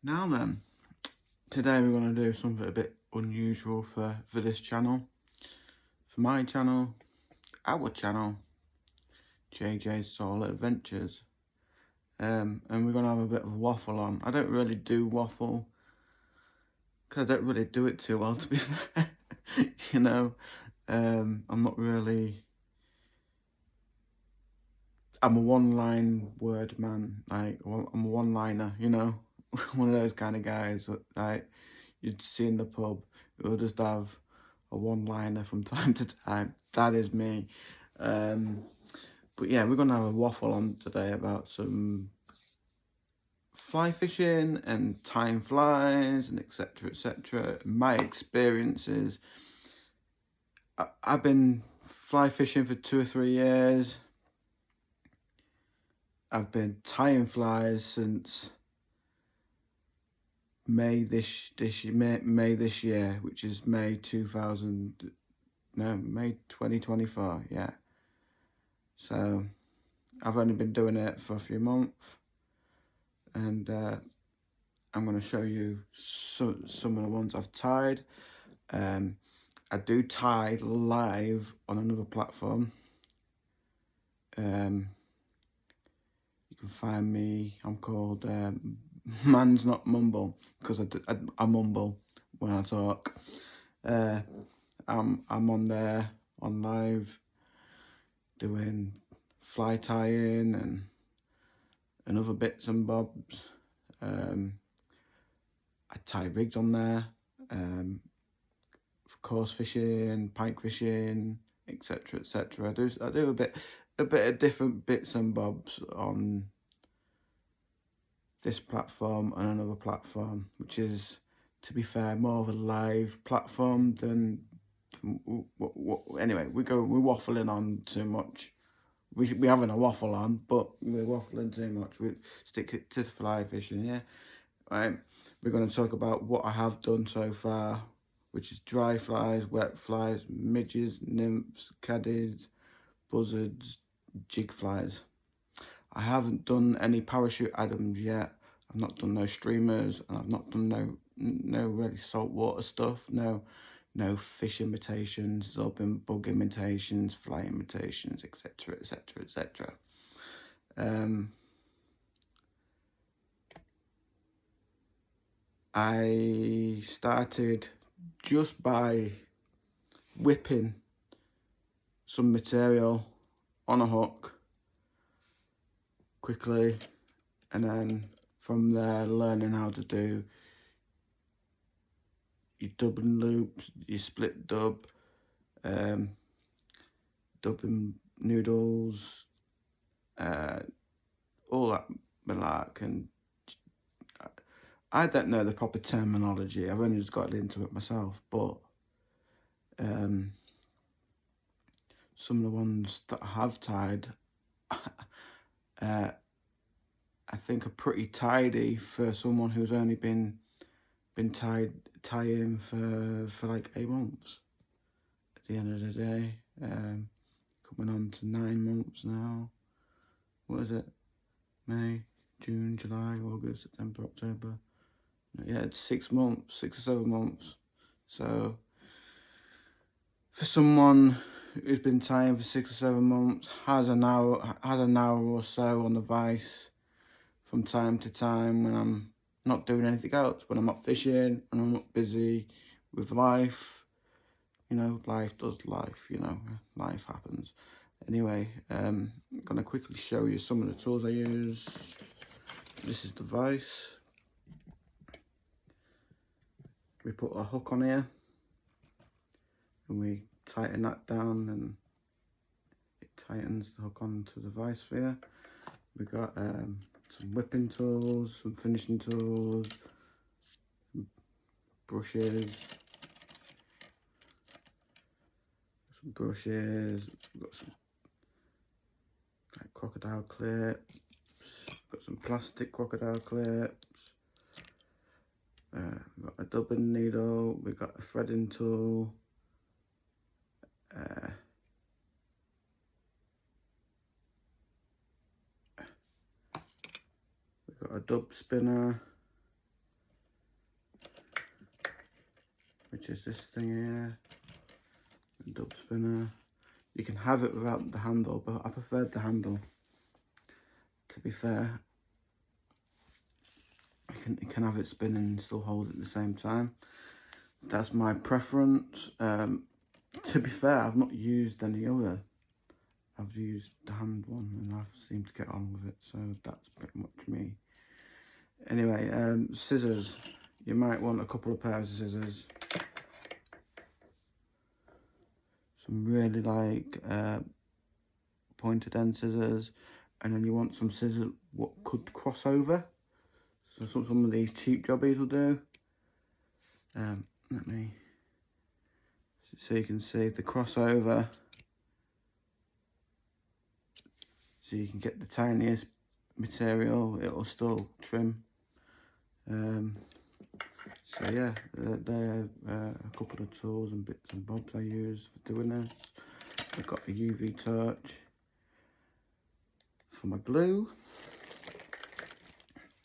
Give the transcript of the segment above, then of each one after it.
Now then, today we're going to do something a bit unusual for this channel, for my channel, our channel, JJ's Solar Adventures, and we're going to have a bit of a waffle on. I don't really do waffle, because I don't really do it too well, to be fair. I'm not really, I'm a one-line word man, like, I'm a one-liner, one of those kind of guys that, like, you'd see in the pub who'll just have a one-liner from time to time. That is me. But yeah, we're gonna have a waffle on today about some fly fishing and time flies and etc. My experiences. I've been fly fishing for 2 or 3 years. I've been tying flies since May this year, which is May 2024, yeah. So I've only been doing it for a few months, and I'm going to show you some of the ones I've tied. I do tie live on another platform. You can find me, I'm called Man's Not Mumble, because I mumble when I talk. I'm on there on live doing fly tying and other bits and bobs. I tie rigs on there, for coarse fishing, pike fishing, etc. I do a bit of different bits and bobs on this platform and another platform, which is, to be fair, more of a live platform than. Anyway, we're waffling on too much. We're having a waffle on, but we're waffling too much. We stick it to fly fishing, yeah. Right. We're going to talk about what I have done so far, which is dry flies, wet flies, midges, nymphs, caddies, buzzards, jig flies. I haven't done any parachute Adams yet. I've not done no streamers, and I've not done no really saltwater stuff. No fish imitations, bug imitations, fly imitations, etc. I started just by whipping some material on a hook quickly, and then from there learning how to do your dubbing loops, your split dub, dubbing noodles, all that malark. And I don't know the proper terminology, I've only just got into it myself, but some of the ones that I have tied, I think are pretty tidy for someone who's only been tying for like 8 months. At the end of the day, coming on to 9 months now. What is it? May, June, July, August, September, October. Yeah, it's 6 months, 6 or 7 months. So for someone who's been tying for 6 or 7 months, has an hour or so on the vise from time to time when I'm not doing anything else, when I'm not fishing, when I'm not busy with life. Life does life, life happens. Anyway, I'm gonna quickly show you some of the tools I use. This is the vise. We put a hook on here and we tighten that down, and it tightens the hook onto the vise sphere. We got some whipping tools, some finishing tools, some brushes, we've got some like crocodile clips, got some plastic crocodile clips, we've got a dubbing needle, we've got a threading tool, we've got a dub spinner, which is this thing here, a dub spinner. You can have it without the handle, but I preferred the handle, to be fair. You can have it spinning and still hold it at the same time. That's my preference. To be fair, I've not used any other. I've used the hand one and I've seemed to get on with it, so that's pretty much me. Anyway, scissors. You might want a couple of pairs of scissors. Some really like pointed end scissors, and then you want some scissors what could cross over. So some of these cheap jobbies will do. Let me, so you can see the crossover. So you can get the tiniest material, it'll still trim. So yeah, they're a couple of tools and bits and bobs I use for doing this. I've got a UV torch for my glue.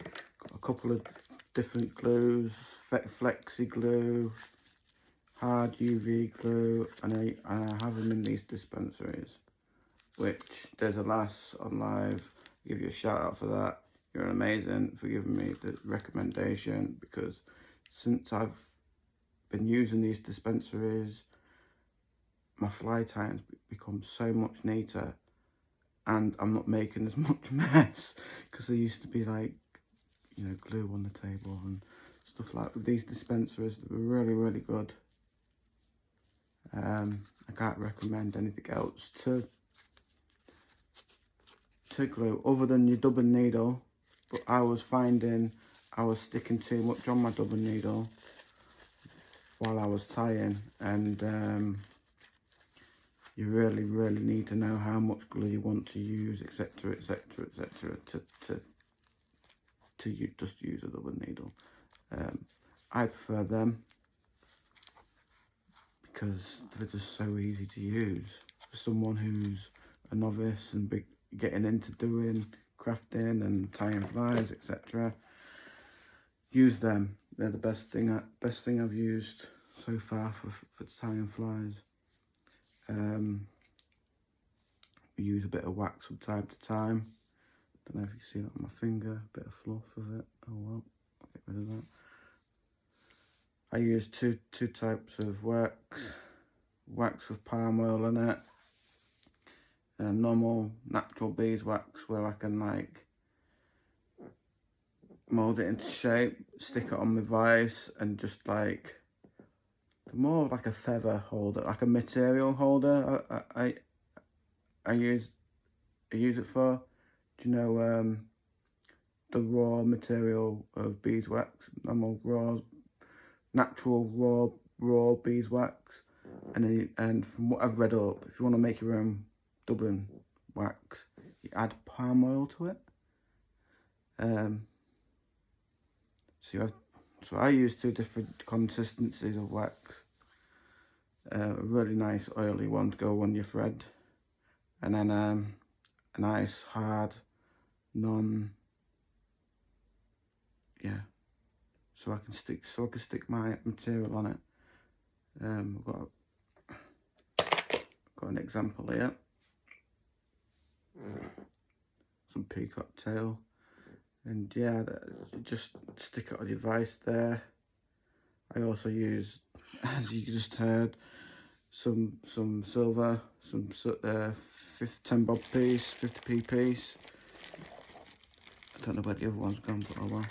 Got a couple of different glues, flexi glue, hard UV glue, and I have them in these dispensaries, which there's a lass on live. I'll give you a shout out for that. You're amazing for giving me the recommendation, because since I've been using these dispensaries, my fly tying's become so much neater, and I'm not making as much mess, because there used to be like, you know, glue on the table and stuff like that. With these dispensaries, they were really, really good. I can't recommend anything else to glue other than your dubbing needle, but I was finding I was sticking too much on my dubbing needle while I was tying, and you really need to know how much glue you want to use, etc, etc, etc, to just use a dubbing needle. I prefer them because they're just so easy to use for someone who's a novice and getting into doing crafting and tying flies, etc. Use them. They're the best thing I've used so far for tying flies. We use a bit of wax from time to time. Don't know if you can see that on my finger, a bit of fluff of it. Oh well, I'll get rid of that. I use two types of wax with palm oil in it, and normal natural beeswax where I can like mould it into shape, stick it on my vise, and just like more like a feather holder, like a material holder. I use it for. Do you know the raw material of beeswax, normal natural raw beeswax, and from what I've read up, if you want to make your own dubbing wax, you add palm oil to it. So I use two different consistencies of wax. A really nice oily one to go on your thread, and then a nice hard so I can stick my material on it. I've got an example here, some peacock tail, and yeah, just stick it on your vise there. I also use, as you just heard, some silver, some 10 bob piece, 50p piece. I don't know where the other one's gone, but oh well.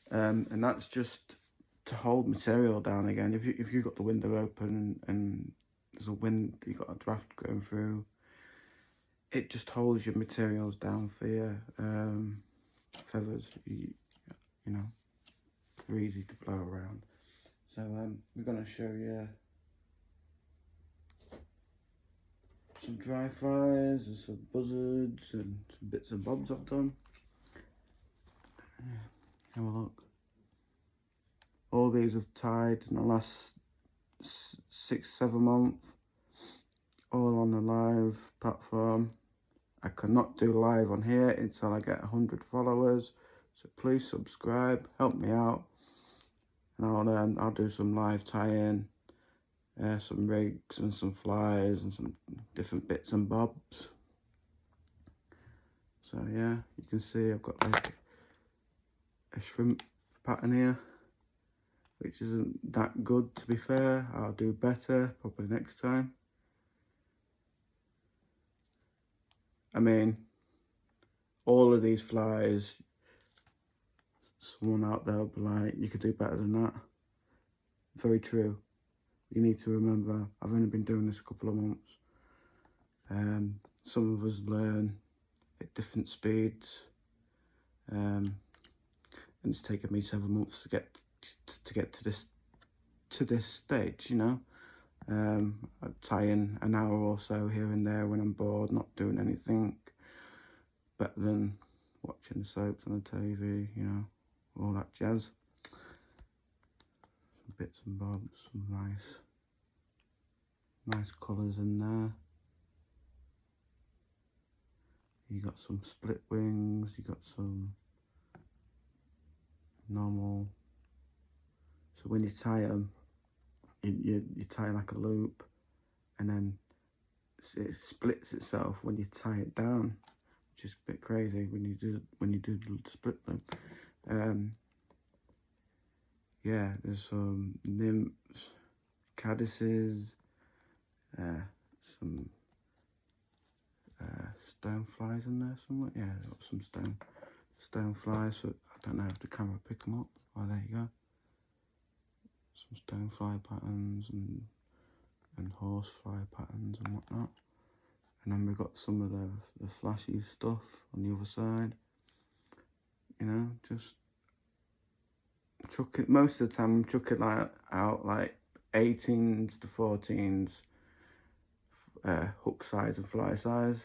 And that's just to hold material down again. If you've got the window open and there's a wind, you've got a draft going through, it just holds your materials down for your feathers. You know, they're easy to blow around. So we're going to show you some dry flies and some buzzards and some bits and bobs I've done. Have a look. All these have tied in the last 6-7 months, all on the live platform. I cannot do live on here until I get 100 followers, so please subscribe, help me out. and I'll do some live tie-in, some rigs and some flies and some different bits and bobs. So yeah, you can see I've got like a shrimp pattern here, which isn't that good, to be fair. I'll do better probably next time. I mean, all of these flies, someone out there will be like, you could do better than that. Very true. You need to remember, I've only been doing this a couple of months. Some of us learn at different speeds, and it's taken me 7 months to get to this stage, you know. I tie in an hour or so here and there when I'm bored, not doing anything, better than watching soaps on the TV, you know, all that jazz. Some bits and bobs, some nice colours in there. You got some split wings, you got some normal. So when you tie them, you tie like a loop, and then it splits itself when you tie it down, which is a bit crazy when you do the split loop. Yeah, there's some nymphs, caddises, some stone flies in there somewhere. Yeah, there's got some stone flies. So I don't know if the camera pick them up. Oh, there you go. Some stone fly patterns and horse fly patterns and whatnot. And then we've got some of the flashy stuff on the other side. You know, just chuck it. Most of the time, I'm chucking out like 18s to 14s, hook size and fly size.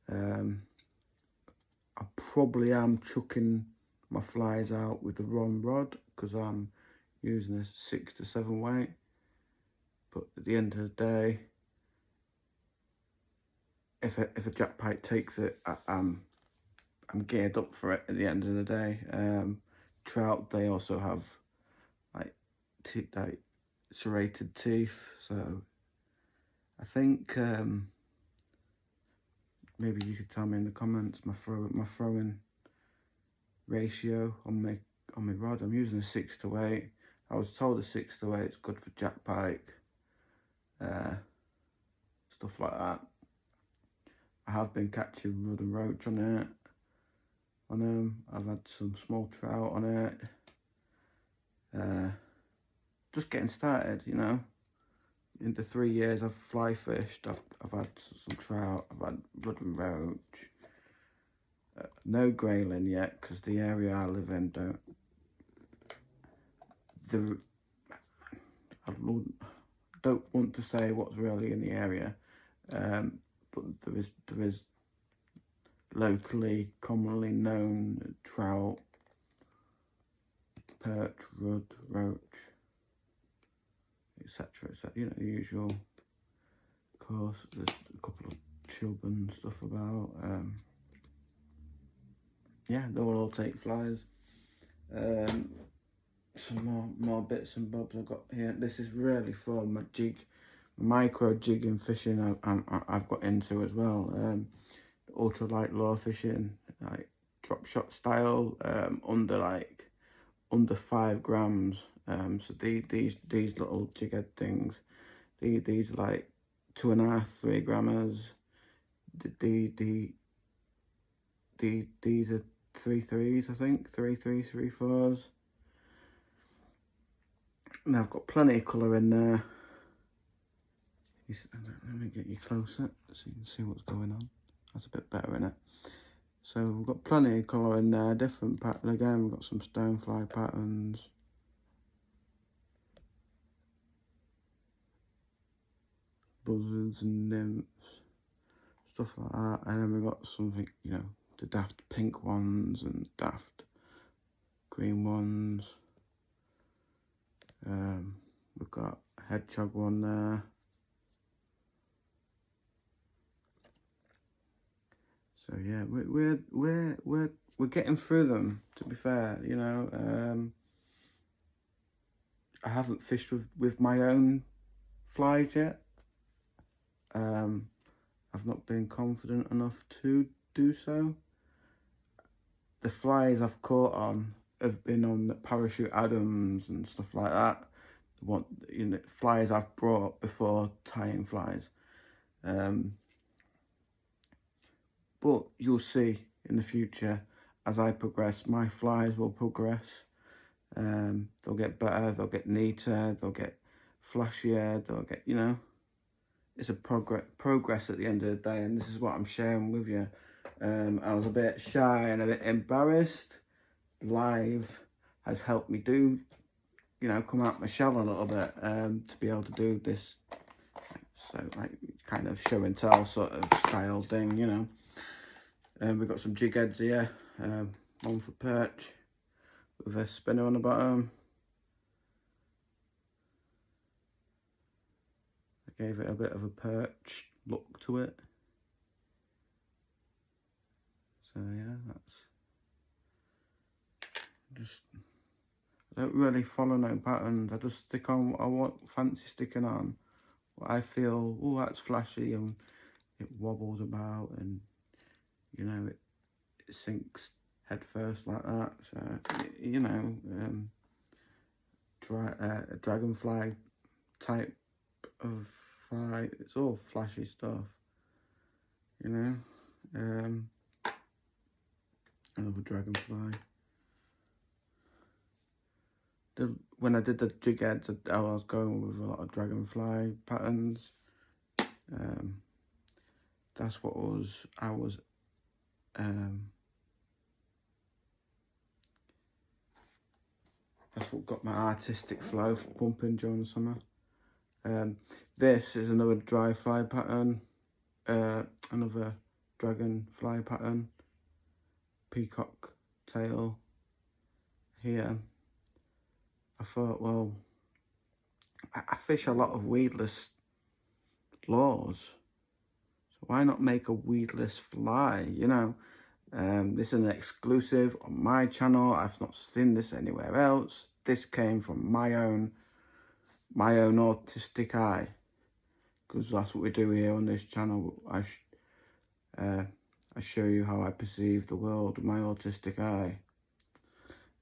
I probably am chucking my flies out with the wrong rod because I'm using a 6 to 7 weight. But at the end of the day, if a jack pike takes it, I'm geared up for it at the end of the day. Trout, they also have like serrated teeth, so I think maybe you could tell me in the comments my throwing ratio on my rod. I'm using a 6 to 8. I was told a 6 to 8 is good for jack pike, stuff like that. I have been catching rudd and roach on it. I've had some small trout on it. Just getting started, you know. In the 3 years I've fly fished, I've had some trout, I've had rudd and roach. No grayling yet, because the area I live in I don't want to say what's really in the area, but there is locally commonly known trout, perch, rudd, roach, etc. You know, the usual. Of course, there's a couple of chub and stuff about. Yeah, they will all take flies. Some more bits and bobs I've got here. This is really for my micro jigging fishing. I've got into as well. Ultralight lure fishing, like drop shot style, under 5 grams. So these little jig head things, these are like 2.5, 3 grammers. These are 3.3s, I think, 3.3, 3.4s. And I've got plenty of colour in there. Let me get you closer so you can see what's going on. That's a bit better, isn't it? So we've got plenty of colour in there, different pattern again. We've got some stonefly patterns. Buzzards and nymphs, stuff like that. And then we've got something, you know, the daft pink ones and daft green ones. We've got a hedgehog one there. So yeah, we're getting through them, to be fair, you know. I haven't fished with my own flies yet. I've not been confident enough to do so. The flies I've caught on have been on the Parachute Adams and stuff like that. Flies I've brought before tying flies. But you'll see in the future, as I progress, my flies will progress. They'll get better, they'll get neater, they'll get flashier, they'll get, it's a progress at the end of the day, and this is what I'm sharing with you. I was a bit shy and a bit embarrassed. Live has helped me do, come out my shell a little bit, to be able to do this, so like kind of show and tell sort of style thing, we've got some jig heads here, one for perch with a spinner on the bottom. I gave it a bit of a perch look to it. So yeah, that's just, I don't really follow no patterns. I just stick on what I want, fancy sticking on. What I feel, oh, that's flashy, and it wobbles about, and it sinks head first like that. So a dragonfly type of fly, it's all flashy stuff, another dragonfly. When I did the jig heads, I was going with a lot of dragonfly patterns. That's what that's what got my artistic flow pumping during the summer. This is another dry fly pattern, another dragonfly pattern, peacock tail here. I thought, well, I fish a lot of weedless lures, so why not make a weedless fly, This is an exclusive on my channel. I've not seen this anywhere else. This came from my own autistic eye, because that's what we do here on this channel. I show you how I perceive the world with my autistic eye,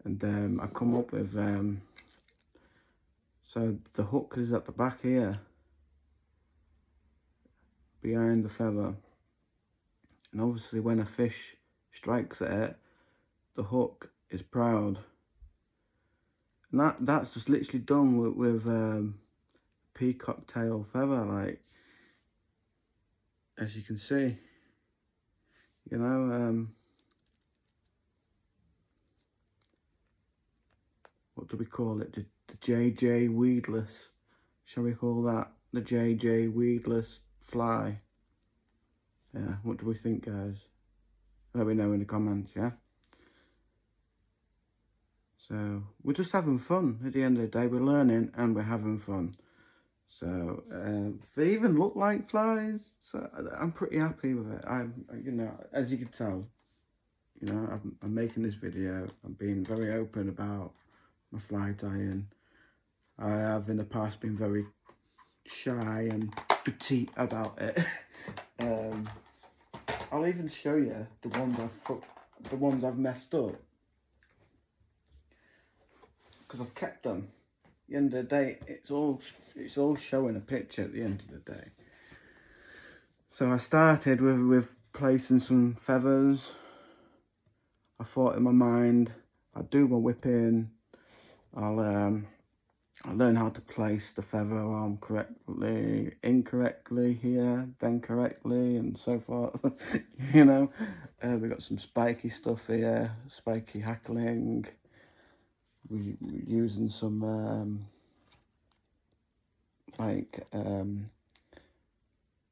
and I come up with so the hook is at the back here, behind the feather, and obviously when a fish strikes at it, the hook is proud, and that's just literally done with peacock tail feather, like, as you can see, what do we call it? The JJ weedless, shall we call that the JJ weedless fly? Yeah, what do we think, guys? Let me know in the comments, yeah? So, we're just having fun at the end of the day. We're learning and we're having fun. So, they even look like flies. So, I'm pretty happy with it. As you can tell, I'm making this video. I'm being very open about my fly tying. I have in the past been very shy and petite about it. I'll even show you the ones I've messed up, because I've kept them. At the end of the day, it's all showing a picture at the end of the day. So I started with placing some feathers. I thought in my mind, I'd do my whipping. I'll learn how to place the feather arm correctly, incorrectly here, then correctly, and so forth. We got some spiky stuff here, spiky hackling. We're using some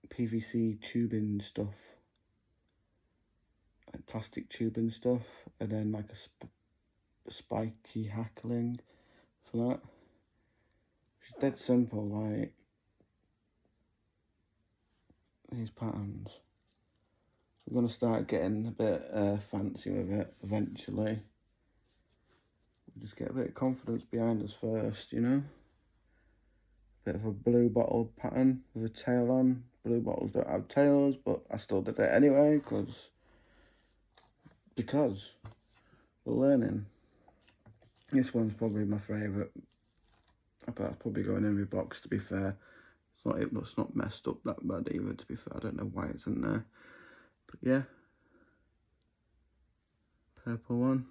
PVC tubing stuff, like plastic tubing stuff, and then like a spiky hackling for that. It's dead simple, like these patterns. We're going to start getting a bit fancy with it eventually. We'll just get a bit of confidence behind us first, Bit of a blue bottle pattern with a tail on. Blue bottles don't have tails, but I still did it anyway because we're learning. This one's probably my favourite. That's probably going in my box, to be fair. It's not messed up that bad either, to be fair. I don't know why it's in there. But yeah. Purple one.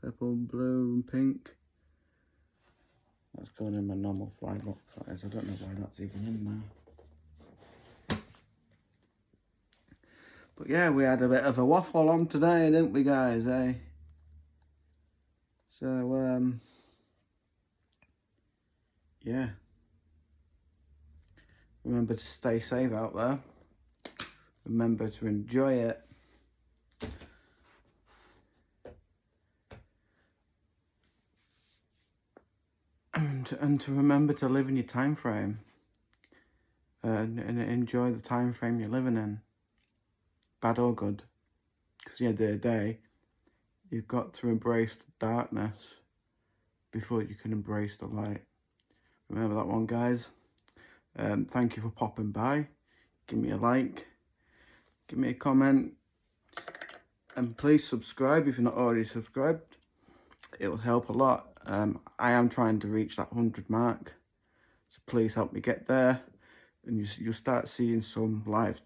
Purple, blue and pink. That's going in my normal fly box size. I don't know why that's even in there. But yeah, we had a bit of a waffle on today, didn't we, guys, eh? So, yeah. Remember to stay safe out there. Remember to enjoy it. And to remember to live in your time frame. And enjoy the time frame you're living in. Bad or good. Because at the end of the day, you've got to embrace the darkness before you can embrace the light. Remember that one, guys. Thank you for popping by. Give me a like. Give me a comment. And please subscribe if you're not already subscribed. It will help a lot. I am trying to reach that 100 mark. So please help me get there. And you'll start seeing some live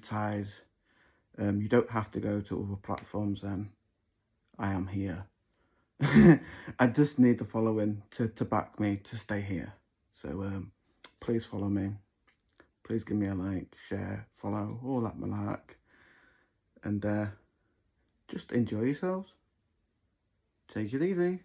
ties. You don't have to go to other platforms then. I am here. I just need the following to back me to stay here. So please follow me. Please give me a like, share, follow, all that malark. And just enjoy yourselves. Take it easy.